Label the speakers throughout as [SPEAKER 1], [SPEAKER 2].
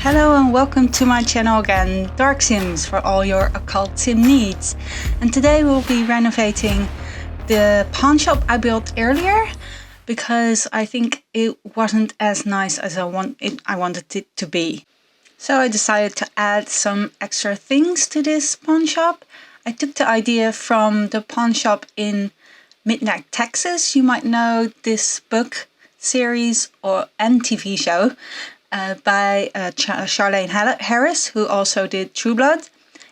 [SPEAKER 1] Hello and welcome to my channel again, Dark Sims, for all your occult sim needs. And today we'll be renovating the pawn shop I built earlier because I think it wasn't as nice as I wanted it to be. So I decided to add some extra things to this pawn shop. I took the idea from the pawn shop in Midnight, Texas. You might know this book series and TV show. By Charlene Harris, who also did True Blood.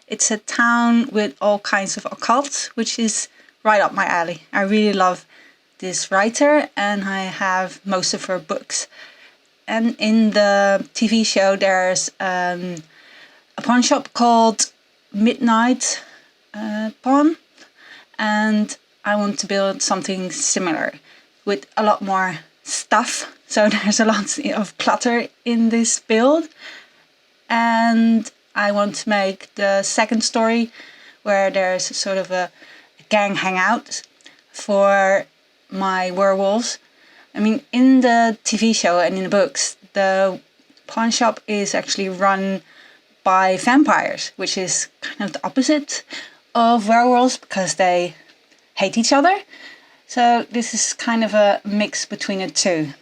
[SPEAKER 1] It's a town with all kinds of occults, which is right up my alley. I really love this writer and I have most of her books. And in the TV show there's a pawn shop called Midnight Pawn, and I want to build something similar with a lot more stuff. So there's a lot of clutter in this build, and I want to make the second story where there's sort of a gang hangout for my werewolves. I mean, in the TV show and in the books, the pawn shop is actually run by vampires, which is kind of the opposite of werewolves because they hate each other. So this is kind of a mix between the two.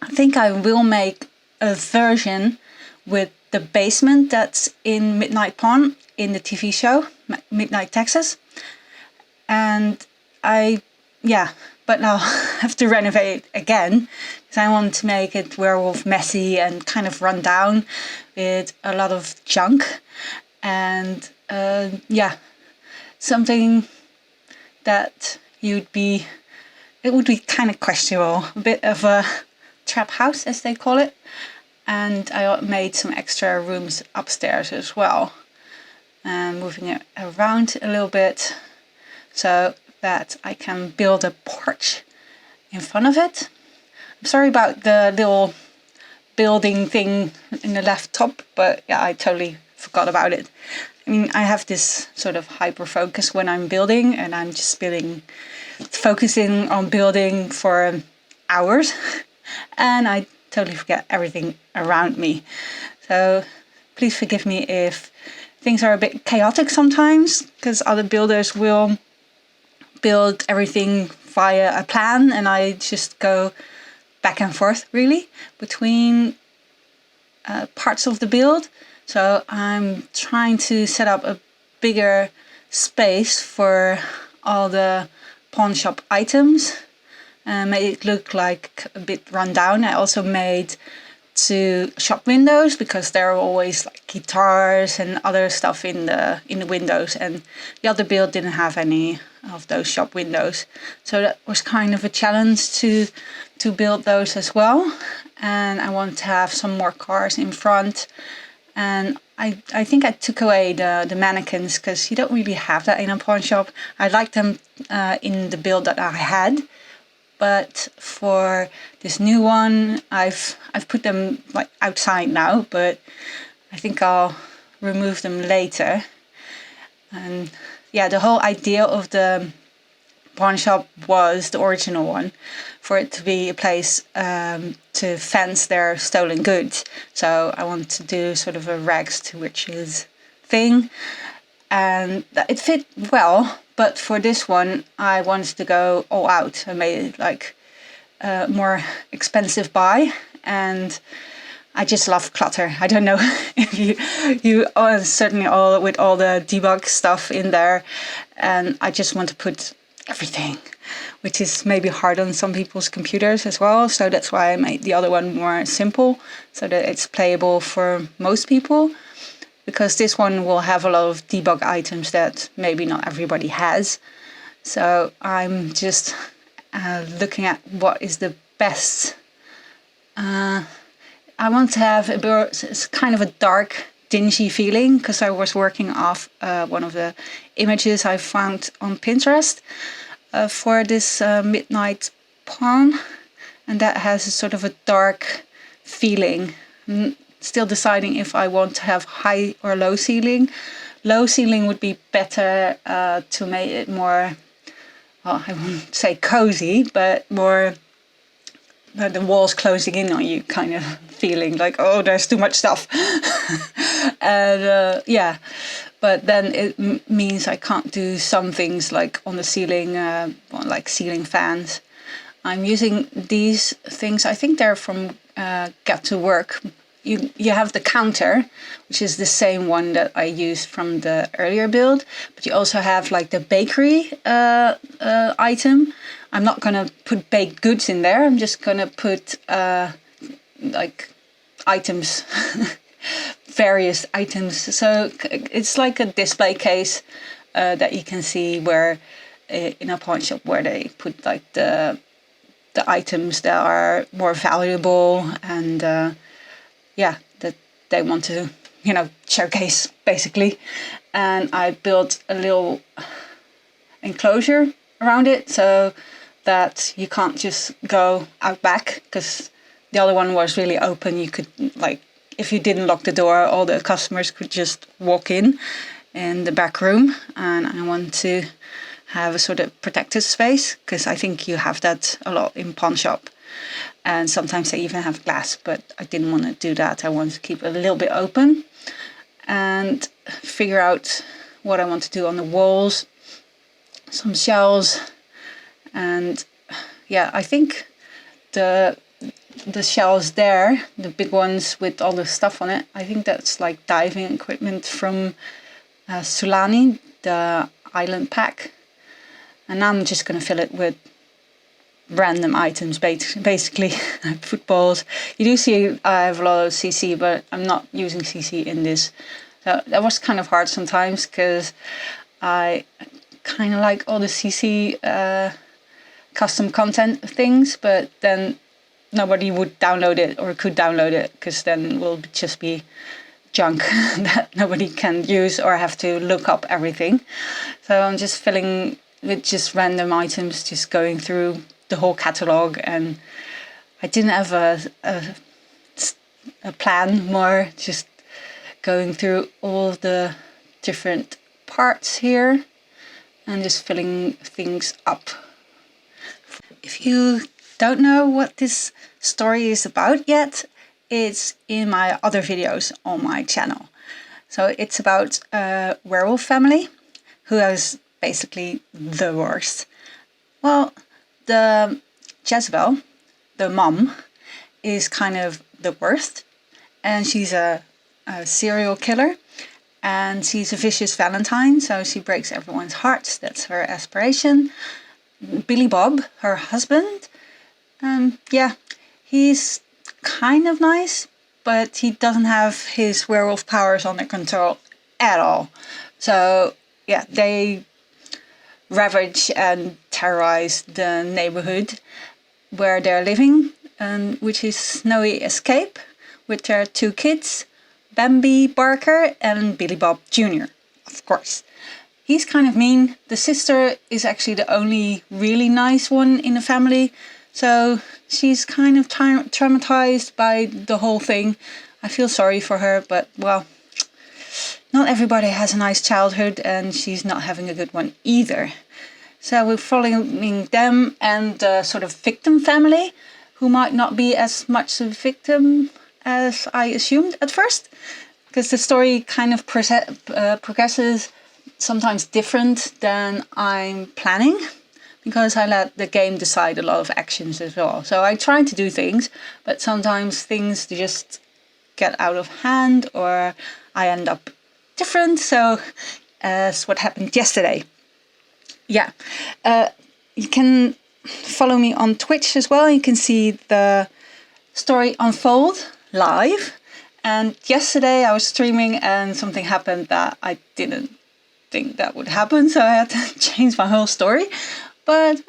[SPEAKER 1] I think I will make a version with the basement that's in Midnight Pawn in the TV show, Midnight, Texas. And but I'll have to renovate it again because I want to make it werewolf messy and kind of run down with a lot of junk. And something that it would be kind of questionable, a bit of a trap house as they call it. And I made some extra rooms upstairs as well, and moving it around a little bit so that I can build a porch in front of it. I'm sorry about the little building thing in the left top, but yeah, I totally forgot about it. I mean, I have this sort of hyper focus when I'm building, and I'm just focusing on building for hours. And I totally forget everything around me. So please forgive me if things are a bit chaotic sometimes, because other builders will build everything via a plan and I just go back and forth really between parts of the build. So I'm trying to set up a bigger space for all the pawn shop items. Made it look like a bit run down. I also made 2 shop windows because there are always like guitars and other stuff in the windows, and the other build didn't have any of those shop windows. So that was kind of a challenge to build those as well. And I want to have some more cars in front. And I think I took away the mannequins because you don't really have that in a pawn shop. I liked them in the build that I had. But for this new one, I've put them like outside now, but I think I'll remove them later. And yeah, the whole idea of the pawn shop was the original one, for it to be a place to fence their stolen goods. So I want to do sort of a rags to riches thing, and it fit well. But for this one, I wanted to go all out. I made it like a more expensive buy, and I just love clutter. I don't know if you certainly all with all the debug stuff in there, and I just want to put everything, which is maybe hard on some people's computers as well. So that's why I made the other one more simple, so that it's playable for most people. Because this one will have a lot of debug items that maybe not everybody has. So I'm just looking at what is the best. I want to have it's kind of a dark, dingy feeling, because I was working off one of the images I found on Pinterest for this Midnight Pawn, and that has a sort of a dark feeling. Still deciding if I want to have high or low ceiling. Low ceiling would be better to make it more, well, I wouldn't say cozy, but more the walls closing in on you kind of feeling, like, oh, there's too much stuff. And yeah, but then it means I can't do some things like on the ceiling, like ceiling fans. I'm using these things, I think they're from Get to Work. You have the counter, which is the same one that I used from the earlier build, but you also have like the bakery item. I'm not gonna put baked goods in there. I'm just gonna put like items, various items. So it's like a display case that you can see where in a pawn shop where they put like the items that are more valuable and yeah, that they want to, you know, showcase basically. And I built a little enclosure around it so that you can't just go out back, because the other one was really open. You could, like, if you didn't lock the door, all the customers could just walk in the back room. And I want to have a sort of protected space, because I think you have that a lot in pawn shop. And sometimes they even have glass, but I didn't want to do that. I want to keep it a little bit open and figure out what I want to do on the walls. Some shelves. And yeah, I think the shelves there, the big ones with all the stuff on it, I think that's like diving equipment from Sulani, the island pack. And now I'm just going to fill it with random items, basically. Footballs. You do see I have a lot of CC, but I'm not using CC in this. So that was kind of hard sometimes, because I kind of like all the CC custom content things, but then nobody would download it or could download it, because then it will just be junk that nobody can use or have to look up everything. So I'm just filling with just random items, just going through the whole catalog. And I didn't have a plan, more just going through all the different parts here and just filling things up. If you don't know what this story is about yet, it's in my other videos on my channel. So it's about a werewolf family who is basically the worst. Well, the Jezebel, the mom, is kind of the worst, and she's a serial killer, and she's a vicious Valentine, so she breaks everyone's hearts. That's her aspiration. Billy Bob, her husband, yeah, he's kind of nice, but he doesn't have his werewolf powers under control at all. So yeah, they ravage and terrorize the neighborhood where they're living, which is Snowy Escape, with their 2 kids, Bambi Barker and Billy Bob Jr., of course. He's kind of mean. The sister is actually the only really nice one in the family, so she's kind of traumatized by the whole thing. I feel sorry for her, but well, not everybody has a nice childhood, and she's not having a good one either. So we're following them and the sort of victim family, who might not be as much a victim as I assumed at first, because the story kind of progresses sometimes different than I'm planning, because I let the game decide a lot of actions as well. So I try to do things, but sometimes things just get out of hand, or I end up different. So as what happened yesterday. Yeah, you can follow me on Twitch as well. You can see the story unfold live. And yesterday I was streaming and something happened that I didn't think that would happen, so I had to change my whole story. But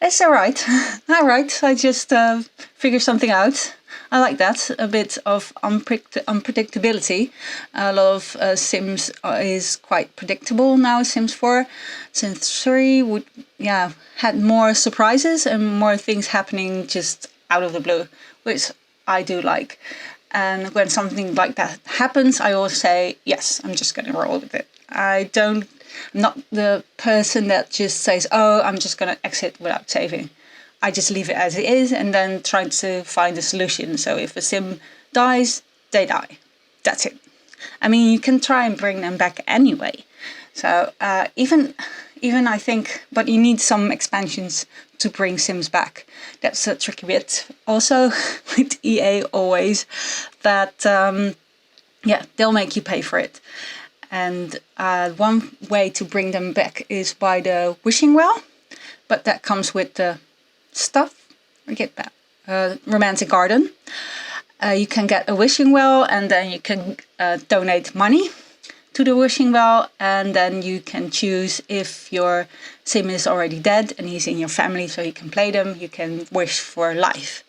[SPEAKER 1] it's alright. Alright, I just figured something out. I like that, a bit of unpredictability. A lot of Sims is quite predictable now. Sims 4, Sims 3 would, yeah, had more surprises and more things happening just out of the blue, which I do like. And when something like that happens, I always say, yes, I'm just going to roll with it. I'm not the person that just says, oh, I'm just going to exit without saving. I just leave it as it is and then try to find a solution. So if a sim dies, they die. That's it. I mean, you can try and bring them back anyway. So even I think, but you need some expansions to bring sims back. That's a tricky bit. Also with EA always, that yeah, they'll make you pay for it. And one way to bring them back is by the wishing well, but that comes with the stuff. I get that. Romantic garden. You can get a wishing well, and then you can donate money to the wishing well, and then you can choose if your sim is already dead and he's in your family, so you can play them. You can wish for life,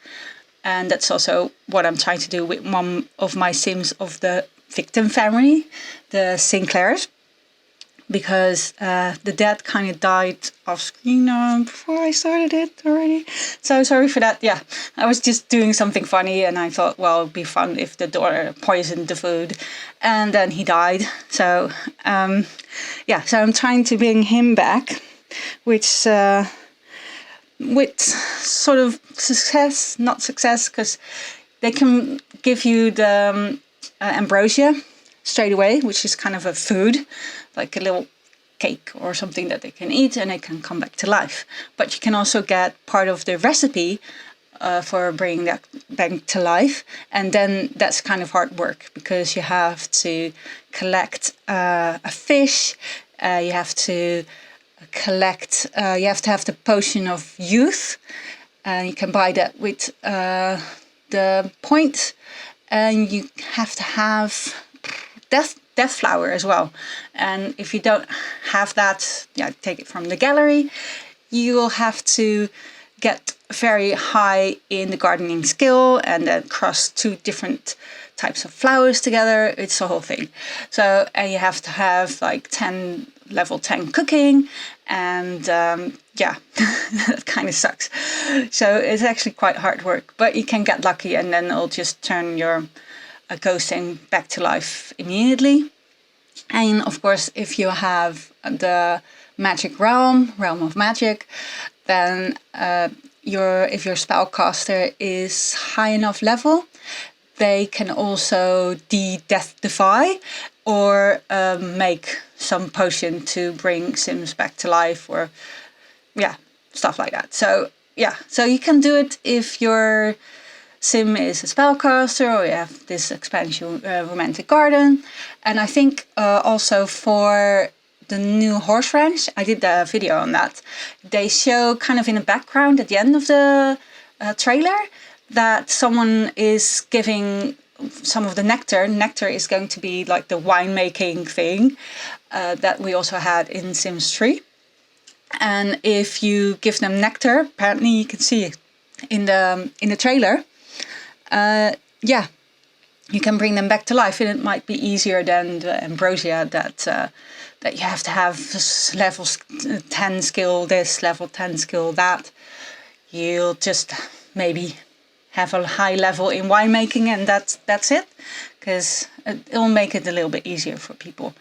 [SPEAKER 1] and that's also what I'm trying to do with one of my sims of the victim family, the Sinclairs, because the dad kind of died off screen before I started it already. So sorry for that. Yeah, I was just doing something funny and I thought, well, it'd be fun if the daughter poisoned the food, and then he died. So yeah, so I'm trying to bring him back, which with sort of success, not success, because they can give you the ambrosia straight away, which is kind of a food, like a little cake or something that they can eat and they can come back to life. But you can also get part of the recipe for bringing that back to life, and then that's kind of hard work because you have to collect a fish, you have to collect, you have to have the potion of youth, and you can buy that with the point, and you have to have death flower as well. And if you don't have that, yeah, take it from the gallery. You will have to get very high in the gardening skill and then cross 2 different types of flowers together. It's a whole thing. So, and you have to have like level 10 cooking, and yeah, that kind of sucks. So it's actually quite hard work, but you can get lucky and then it'll just turn your ghost thing back to life immediately. And of course, if you have the magic realm of magic, then if your spellcaster is high enough level, they can also death defy or make some potion to bring sims back to life, or yeah, stuff like that. So yeah, so you can do it if your sim is a spellcaster or you have this expansion romantic garden. And I think also for the new horse ranch, I did a video on that. They show kind of in the background at the end of the trailer that someone is giving some of the nectar. Nectar is going to be like the winemaking thing that we also had in Sims 3. And if you give them nectar, apparently you can see it in the trailer. Yeah, you can bring them back to life, and it might be easier than the ambrosia that you have to have level 10 skill this, level 10 skill that. You'll just maybe have a high level in winemaking, and that's it, because it'll make it a little bit easier for people,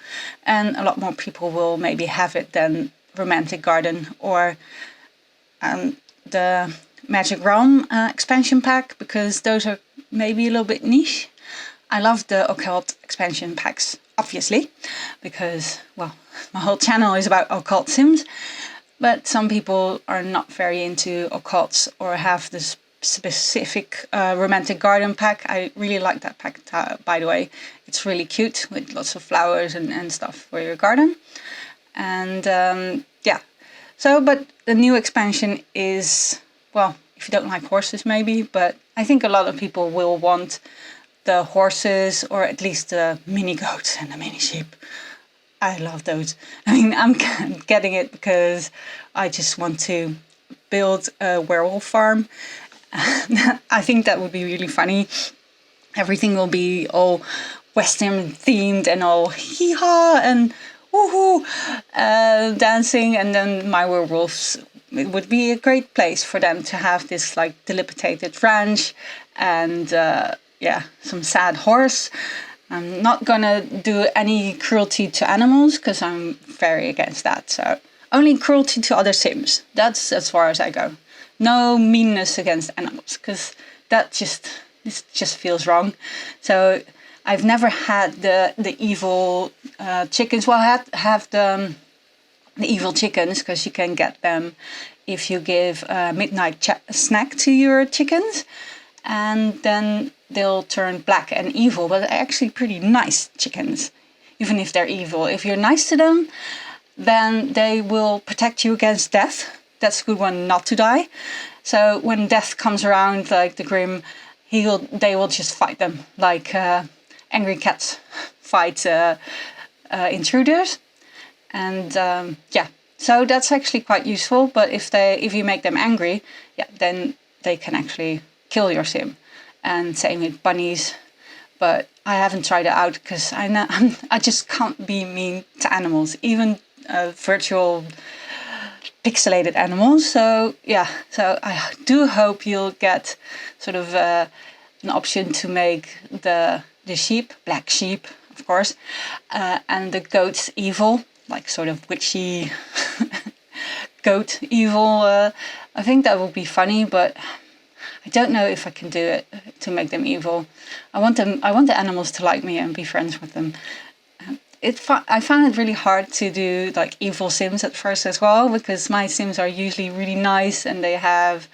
[SPEAKER 1] and a lot more people will maybe have it than romantic garden or the Magic Realm expansion pack, because those are maybe a little bit niche. I love the occult expansion packs, obviously, because, well, my whole channel is about occult sims, but some people are not very into occults or have this specific romantic garden pack. I really like that pack, by the way. It's really cute with lots of flowers and stuff for your garden. And yeah, so, but the new expansion is, well, if you don't like horses maybe, but I think a lot of people will want the horses, or at least the mini goats and the mini sheep. I love those. I mean, I'm getting it because I just want to build a werewolf farm. I think that would be really funny. Everything will be all Western themed and all hee-haw and woohoo, dancing, and then my werewolves, it would be a great place for them to have this like dilapidated ranch and yeah, some sad horse. I'm not gonna do any cruelty to animals because I'm very against that. So only cruelty to other sims. That's as far as I go. no meanness against animals, because this just feels wrong. So I've never had the evil chickens. Well, I have the evil chickens, because you can get them if you give a midnight snack to your chickens, and then they'll turn black and evil. But they're actually pretty nice chickens, even if they're evil. If you're nice to them, then they will protect you against death. That's a good one not to die. So when death comes around, like the Grim, they will just fight them, like angry cats fight intruders. And yeah, so that's actually quite useful. But if you make them angry, yeah, then they can actually kill your sim. And same with bunnies. But I haven't tried it out, because I just can't be mean to animals, even virtual pixelated animals. So yeah, so I do hope you'll get sort of an option to make the sheep, black sheep, of course, and the goats evil, like sort of witchy goat evil. I think that would be funny, but I don't know if I can do it to make them evil. I want the animals to like me and be friends with them. I found it really hard to do like evil sims at first as well, because my sims are usually really nice and they have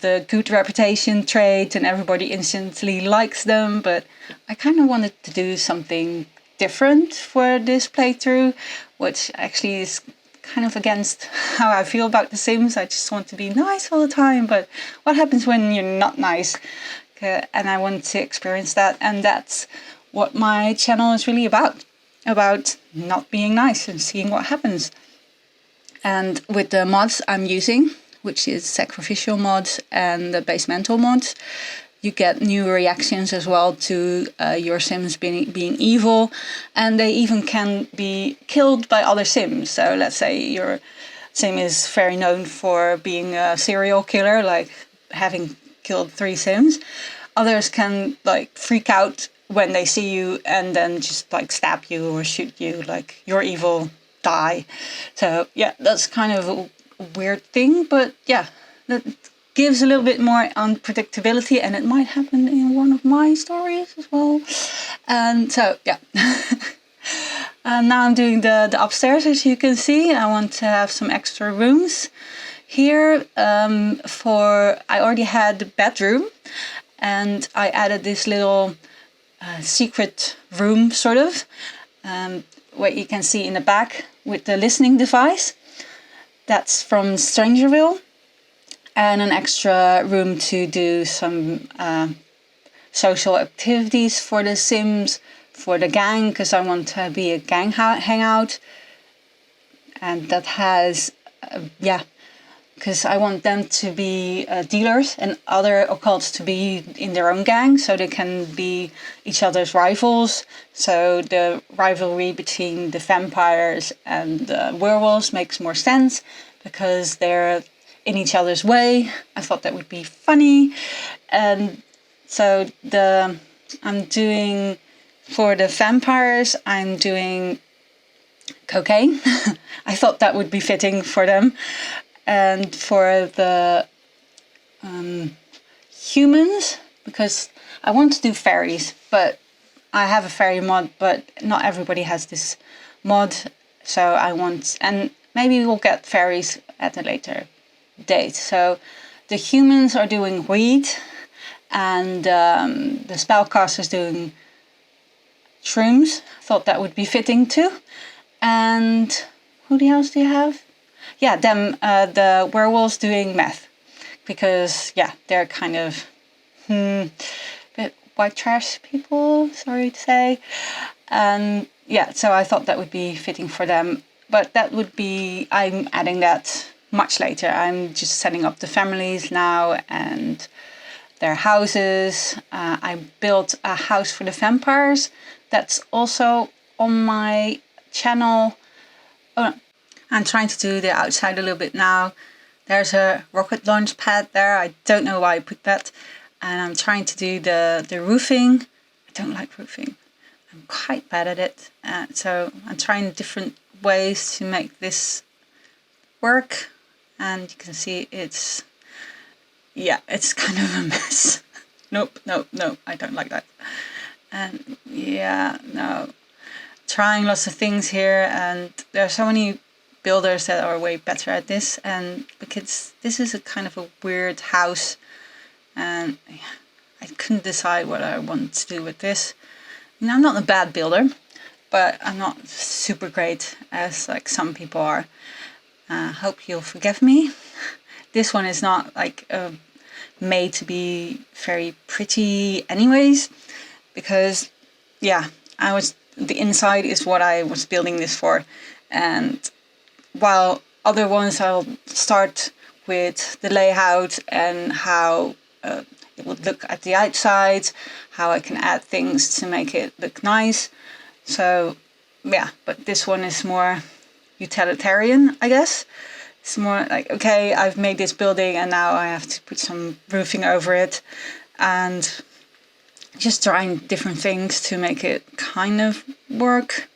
[SPEAKER 1] the good reputation trait and everybody instantly likes them. But I kind of wanted to do something different for this playthrough, which actually is kind of against how I feel about The Sims. I just want to be nice all the time, but what happens when you're not nice? And I want to experience that, and that's what my channel is really about not being nice and seeing what happens. And with the mods I'm using, which is Sacrificial mods and the Basemental mods, you get new reactions as well to your sims being evil, and they even can be killed by other sims. So let's say your sim is very known for being a serial killer, like having killed 3 sims. Others can like freak out when they see you and then just like stab you or shoot you, like you're evil, die. So yeah, that's kind of a weird thing, but yeah, that gives a little bit more unpredictability, and it might happen in one of my stories as well. And so yeah. And now I'm doing the upstairs, as you can see. I want to have some extra rooms here. I already had the bedroom, and I added this little secret room sort of, what you can see in the back with the listening device. That's from Strangerville. And an extra room to do some social activities for the Sims, for the gang, because I want to be a gang hangout. And that has, because I want them to be dealers and other occults to be in their own gang, so they can be each other's rivals. So the rivalry between the vampires and the werewolves makes more sense, because they're in each other's way. I thought that would be funny. And so I'm doing, for the vampires, I'm doing cocaine. I thought that would be fitting for them. And for the humans, because I want to do fairies, but I have a fairy mod, but not everybody has this mod. So and maybe we'll get fairies at a later date. So the humans are doing weed, and the spellcasters doing shrooms. I thought that would be fitting too. And who else do you have? Yeah, the werewolves doing meth, because yeah, they're kind of bit white trash people, sorry to say. And yeah, so I thought that would be fitting for them, but I'm adding that much later. I'm just setting up the families now and their houses. I built a house for the vampires. That's also on my channel. Oh, no. I'm trying to do the outside a little bit now. There's a rocket launch pad there. I don't know why I put that. And I'm trying to do the roofing. I don't like roofing. I'm quite bad at it. So I'm trying different ways to make this work. And you can see it's yeah, it's kind of a mess. Nope, I don't like that. And yeah, no, trying lots of things here, and there are so many builders that are way better at this, and because this is a kind of a weird house, and yeah, I couldn't decide what I want to do with this. I'm not a bad builder, but I'm not super great as like some people are. Hope you'll forgive me. This one is not like made to be very pretty anyways, because yeah, the inside is what I was building this for, and while other ones I'll start with the layout and how it would look at the outside, how I can add things to make it look nice. So yeah, but this one is more utilitarian, I guess. It's more like, okay, I've made this building and now I have to put some roofing over it, and just trying different things to make it kind of work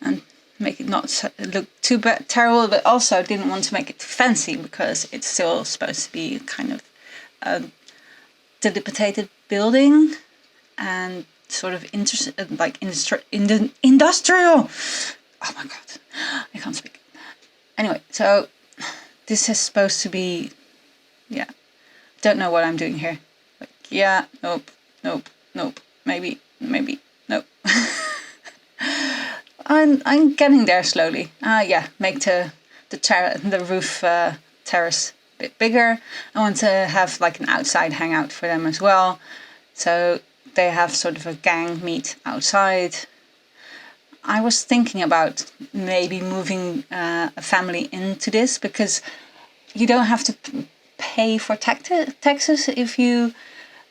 [SPEAKER 1] and make it not look too terrible, but also didn't want to make it too fancy because it's still supposed to be kind of a dilapidated building and sort of industrial. Oh my god, I can't speak. Anyway, so this is supposed to be, yeah, don't know what I'm doing here. Like, yeah, nope, maybe, nope. I'm getting there slowly. Yeah, make the roof terrace a bit bigger. I want to have like an outside hangout for them as well, so they have sort of a gang meet outside. I was thinking about maybe moving a family into this, because you don't have to pay for taxes if you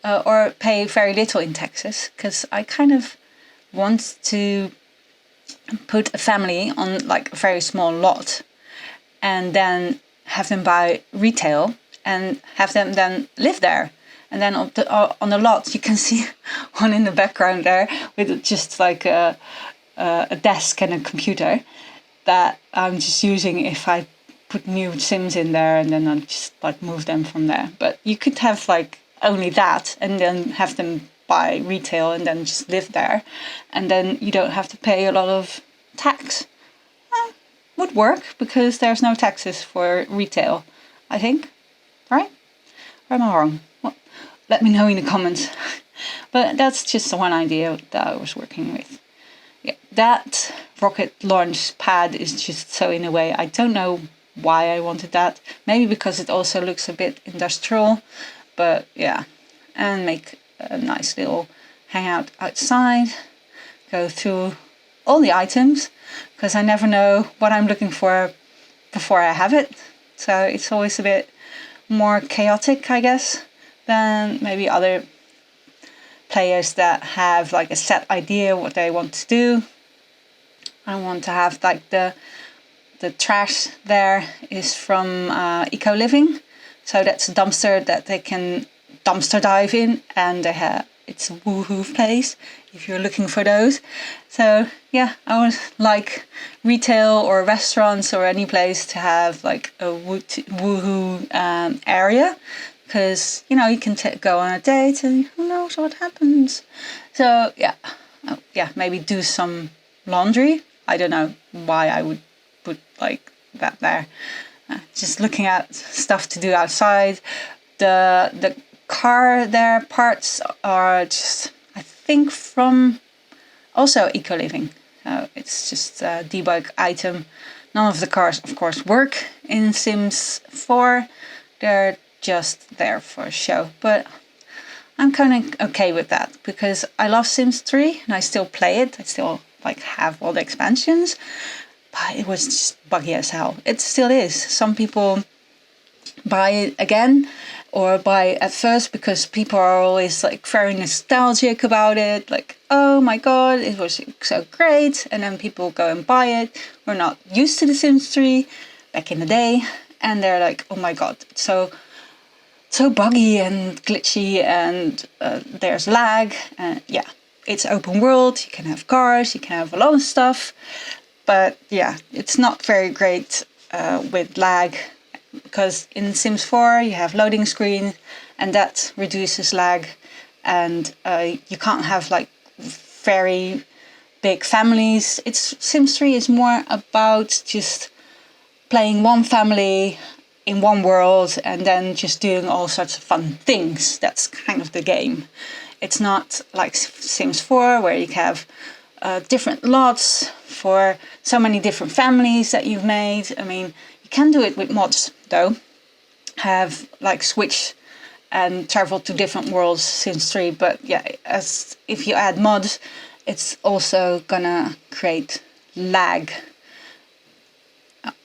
[SPEAKER 1] or pay very little in taxes, because I kind of want to put a family on like a very small lot and then have them buy retail and have them then live there. And then on the lot you can see one in the background there with just like a desk and a computer that I'm just using if I put new Sims in there, and then I'll just like move them from there. But you could have like only that and then have them buy retail and then just live there, and then you don't have to pay a lot of tax. Would work, because there's no taxes for retail, I think, right? Or am I wrong? Well, let me know in the comments. But that's just one idea that I was working with. Yeah, that rocket launch pad is just so in a way. I don't know why I wanted that. Maybe because it also looks a bit industrial, but yeah. And make a nice little hangout outside. Go through all the items, because I never know what I'm looking for before I have it. So it's always a bit more chaotic, I guess, than maybe other players that have like a set idea what they want to do. I want to have like the trash there is from Eco Living, so that's a dumpster that they can dumpster dive in, and it's a woohoo place if you're looking for those. So yeah, I would like retail or restaurants or any place to have like a woohoo area, because you know you can go on a date and who knows what happens. So yeah, maybe do some laundry. I don't know why I would put like that there. Just looking at stuff to do outside. The car there parts are just, I think, from also Eco Living. So it's just a debug item. None of the cars, of course, work in Sims 4. They're just there for show. But I'm kind of okay with that, because I love Sims 3 and I still play it. I still like have all the expansions. But it was just buggy as hell. It still is. Some people buy it again, or buy it at first because people are always like very nostalgic about it. Like, oh my god, it was so great. And then people go and buy it. We're not used to The Sims 3 back in the day. And they're like, oh my god, it's so buggy and glitchy, and there's lag. And yeah, it's open world. You can have cars, you can have a lot of stuff. But yeah, it's not very great with lag, because in Sims 4 you have loading screen and that reduces lag, and you can't have like very big families. Sims 3 is more about just playing one family in one world and then just doing all sorts of fun things. That's kind of the game. It's not like Sims 4 where you have different lots for so many different families that you've made. I mean, you can do it with mods though. Have like switch and travel to different worlds Sims 3, but yeah, as if you add mods, it's also gonna create lag.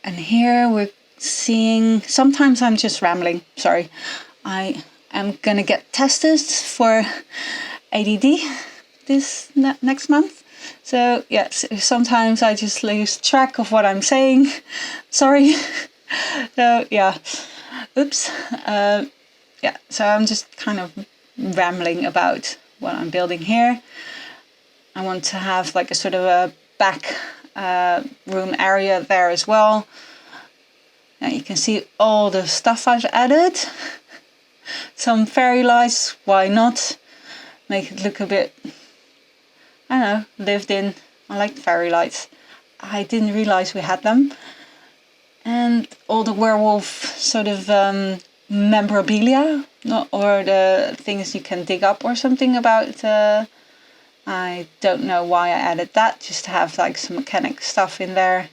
[SPEAKER 1] And here we're seeing, sometimes I'm just rambling, sorry. I am gonna get tested for ADD this next month. So yes, sometimes I just lose track of what I'm saying. Sorry. So yeah, oops. Yeah, so I'm just kind of rambling about what I'm building here. I want to have like a sort of a back room area there as well. Now you can see all the stuff I've added. Some fairy lights, why not? Make it look a bit, I don't know, lived in. I like fairy lights. I didn't realize we had them. And all the werewolf sort of memorabilia, or the things you can dig up or something about. I don't know why I added that, just to have like some mechanic stuff in there.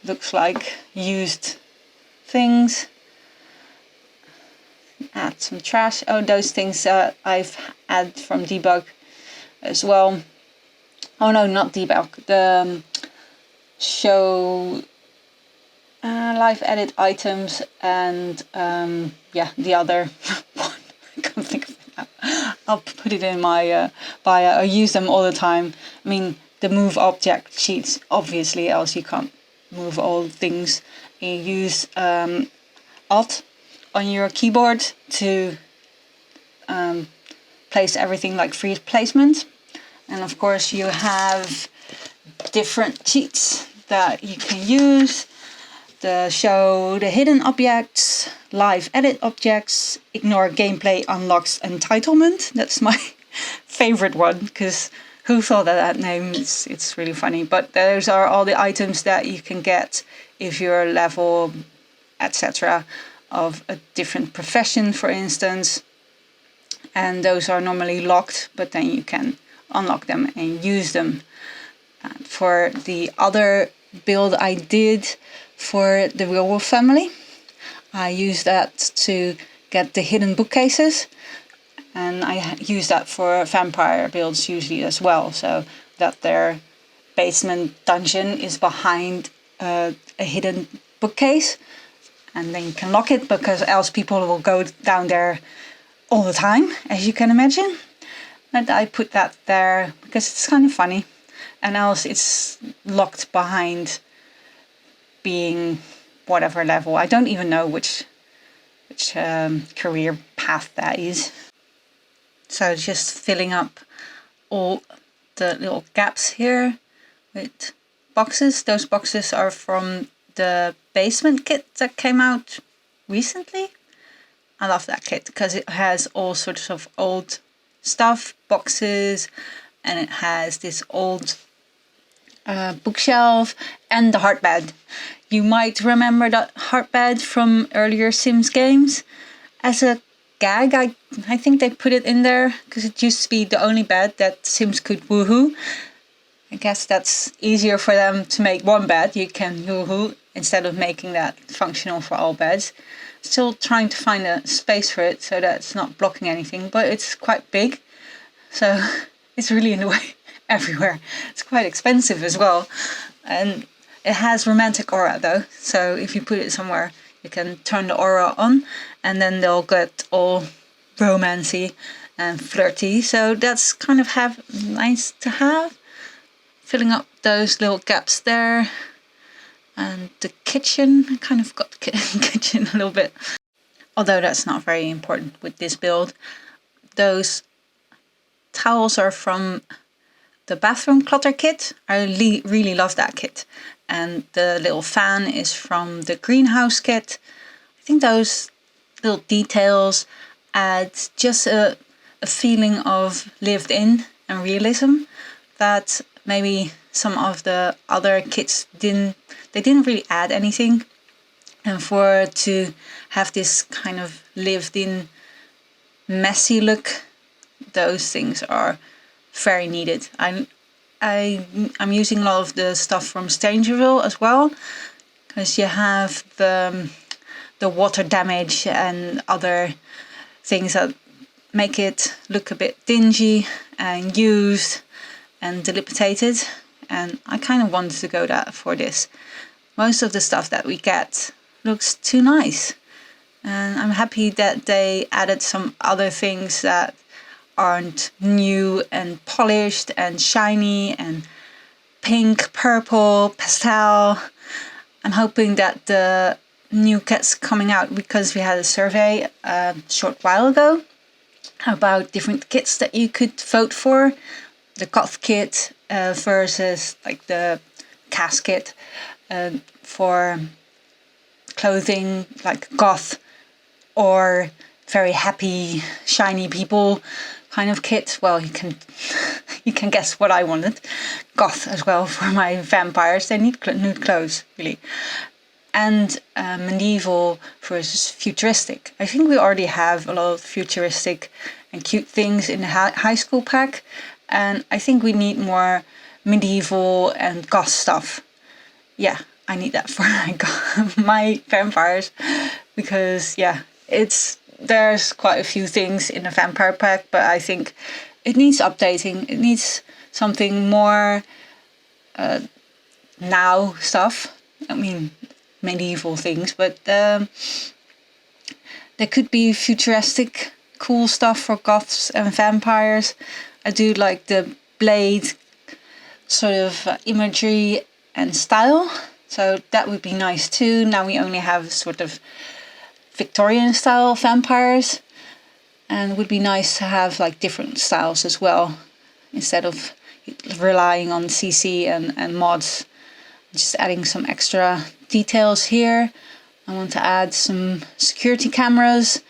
[SPEAKER 1] Looks like used things. Add some trash. Oh, those things I've added from debug as well. Oh no, not debug. The show live edit items and yeah, the other one. I can't think of it now. I'll put it in my bio. I use them all the time. I mean, the move object sheets, obviously, else you can't move all things. You use Alt on your keyboard to place everything like free placement. And of course you have different cheats that you can use. The show the hidden objects, live edit objects, ignore gameplay unlocks entitlement. That's my favorite one, because who thought of that name? It's really funny. But those are all the items that you can get if you're level, etc., of a different profession, for instance. And those are normally locked, but then you can unlock them and use them. And for the other build I did for the werewolf family, I used that to get the hidden bookcases, and I use that for vampire builds usually as well, so that their basement dungeon is behind a hidden bookcase, and then you can lock it, because else people will go down there all the time, as you can imagine. And I put that there because it's kind of funny, and else it's locked behind being whatever level. I don't even know which career path that is. So just filling up all the little gaps here with boxes. Those boxes are from the basement kit that came out recently. I love that kit because it has all sorts of old stuff, boxes, and it has this old bookshelf and the heart bed. You might remember that heart bed from earlier Sims games. As a gag, I think they put it in there because it used to be the only bed that Sims could woohoo. I guess that's easier for them to make one bed. You can woohoo instead of making that functional for all beds. Still trying to find a space for it so that it's not blocking anything, but it's quite big, so it's really in the way everywhere. It's quite expensive as well, and it has romantic aura though, so if you put it somewhere you can turn the aura on and then they'll get all romancy and flirty, so that's kind of nice to have. Filling up those little gaps there. And the kitchen, I kind of got kitchen a little bit, although that's not very important with this build. Those towels are from the bathroom clutter kit. I really love that kit. And the little fan is from the greenhouse kit. I think those little details add just a feeling of lived in and realism that maybe some of the other kits didn't really add anything. And for to have this kind of lived in messy look, those things are very needed. I'm using a lot of the stuff from Strangerville as well, because you have the water damage and other things that make it look a bit dingy and used and dilapidated. And I kind of wanted to go that for this. Most of the stuff that we get looks too nice. And I'm happy that they added some other things that aren't new and polished and shiny and pink, purple, pastel. I'm hoping that the new kits coming out, because we had a survey a short while ago about different kits that you could vote for. The goth kit versus like the cast kit for clothing like goth or very happy, shiny people kind of kit. Well, you can guess what I wanted. Goth as well for my vampires. They need nude clothes, really. And medieval versus futuristic. I think we already have a lot of futuristic and cute things in the high school pack. And I think we need more medieval and goth stuff. Yeah, I need that for my vampires. Because, yeah, there's quite a few things in the vampire pack, but I think it needs updating. It needs something more now stuff. I mean, medieval things, but there could be futuristic cool stuff for goths and vampires. I do like the blade sort of imagery and style, so that would be nice too. Now we only have sort of Victorian style vampires, and it would be nice to have like different styles as well, instead of relying on CC and mods. Just adding some extra details here. I want to add some security cameras,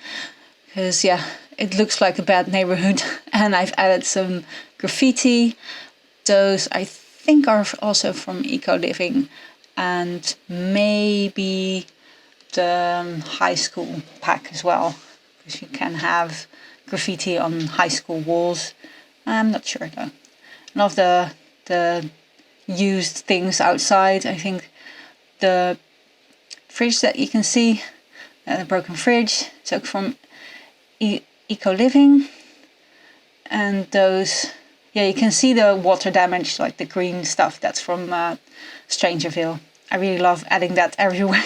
[SPEAKER 1] because yeah, it looks like a bad neighborhood. And I've added some graffiti. Those I think are also from Eco Living, and maybe the high school pack as well, because you can have graffiti on high school walls. I'm not sure though. And of the used things outside, I think the fridge that you can see, the broken fridge, took from Eco Living. And those, yeah, you can see the water damage, like the green stuff, that's from Strangerville. I really love adding that everywhere,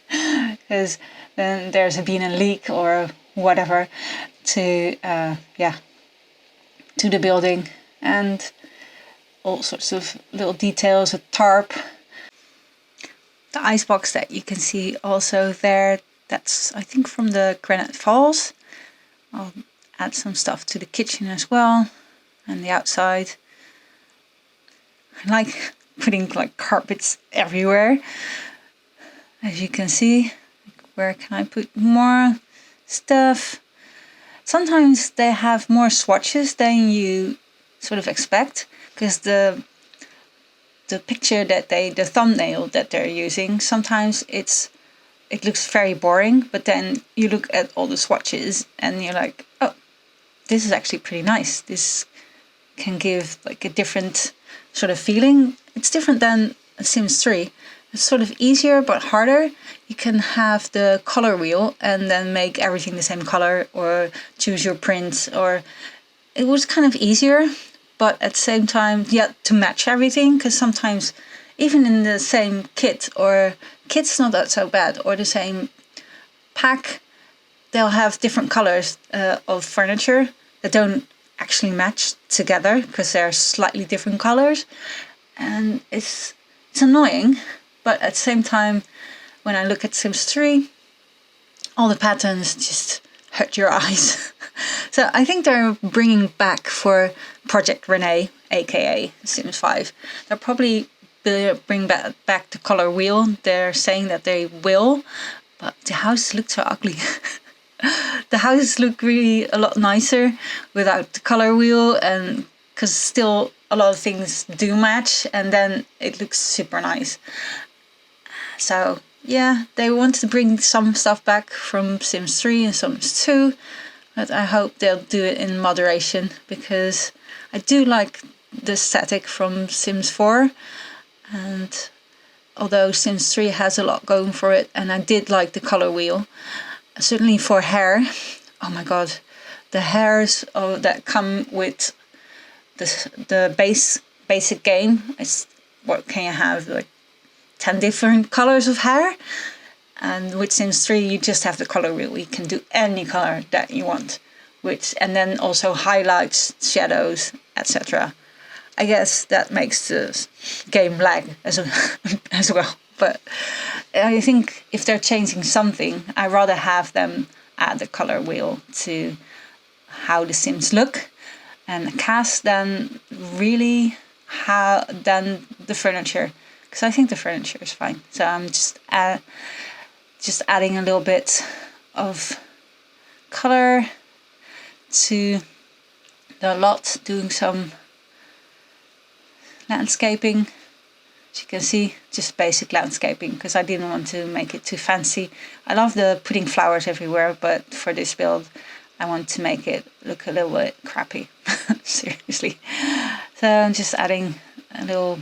[SPEAKER 1] because then there's been a leak or whatever to the building. And all sorts of little details, a tarp. The icebox that you can see also there, that's I think from the Granite Falls. I'll add some stuff to the kitchen as well, and the outside. I like putting like carpets everywhere, as you can see. Where can I put more stuff? Sometimes they have more swatches than you sort of expect, because the picture that the thumbnail that they're using, sometimes it looks very boring, but then you look at all the swatches and you're like, oh, this is actually pretty nice. This can give like a different sort of feeling. It's different than Sims 3. It's sort of easier but harder. You can have the color wheel and then make everything the same color, or choose your prints, or it was kind of easier. But at the same time, yeah, to match everything, because sometimes even in the same kit, or kit's not that so bad, or the same pack, they'll have different colors of furniture that don't actually match together, because they're slightly different colors. And it's annoying, but at the same time, when I look at Sims 3, all the patterns just hurt your eyes. So I think they're bringing back for Project Renee, aka Sims 5. They'll probably bring back the color wheel. They're saying that they will, but the houses look so ugly. The houses look really a lot nicer without the color wheel, and because still a lot of things do match, and then it looks super nice. So yeah, they want to bring some stuff back from Sims 3 and Sims 2, but I hope they'll do it in moderation, because I do like the aesthetic from Sims 4, and although Sims 3 has a lot going for it, and I did like the color wheel, certainly for hair. Oh my god, the hairs that come with the basic game. What can you have, like 10 different colors of hair? And with Sims 3 you just have the color wheel. You can do any color that you want, and then also highlights, shadows, etc. I guess that makes the game lag as well. But I think if they're changing something, I'd rather have them add the color wheel to how the Sims look and the cast than the furniture, because I think the furniture is fine. So I'm just adding a little bit of color to the lot, doing some landscaping. As you can see, just basic landscaping, because I didn't want to make it too fancy. I love putting flowers everywhere, but for this build I want to make it look a little bit crappy. Seriously. So I'm just adding a little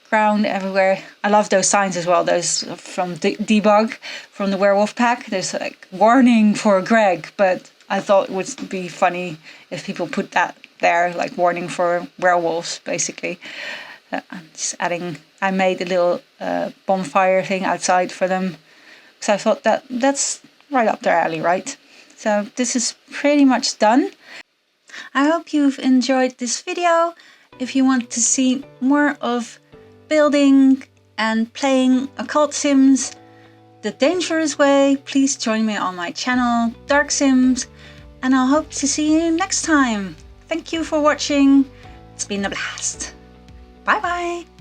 [SPEAKER 1] ground everywhere. I love those signs as well, those from Debug, from the werewolf pack. There's like warning for Greg, but I thought it would be funny if people put that there, like warning for werewolves, basically. I'm just adding, I made a little bonfire thing outside for them, because I thought that's right up their alley, right? So this is pretty much done. I hope you've enjoyed this video. If you want to see more of building and playing occult sims the dangerous way, please join me on my channel Dark Sims, and I'll hope to see you next time. Thank you for watching. It's been a blast. Bye bye.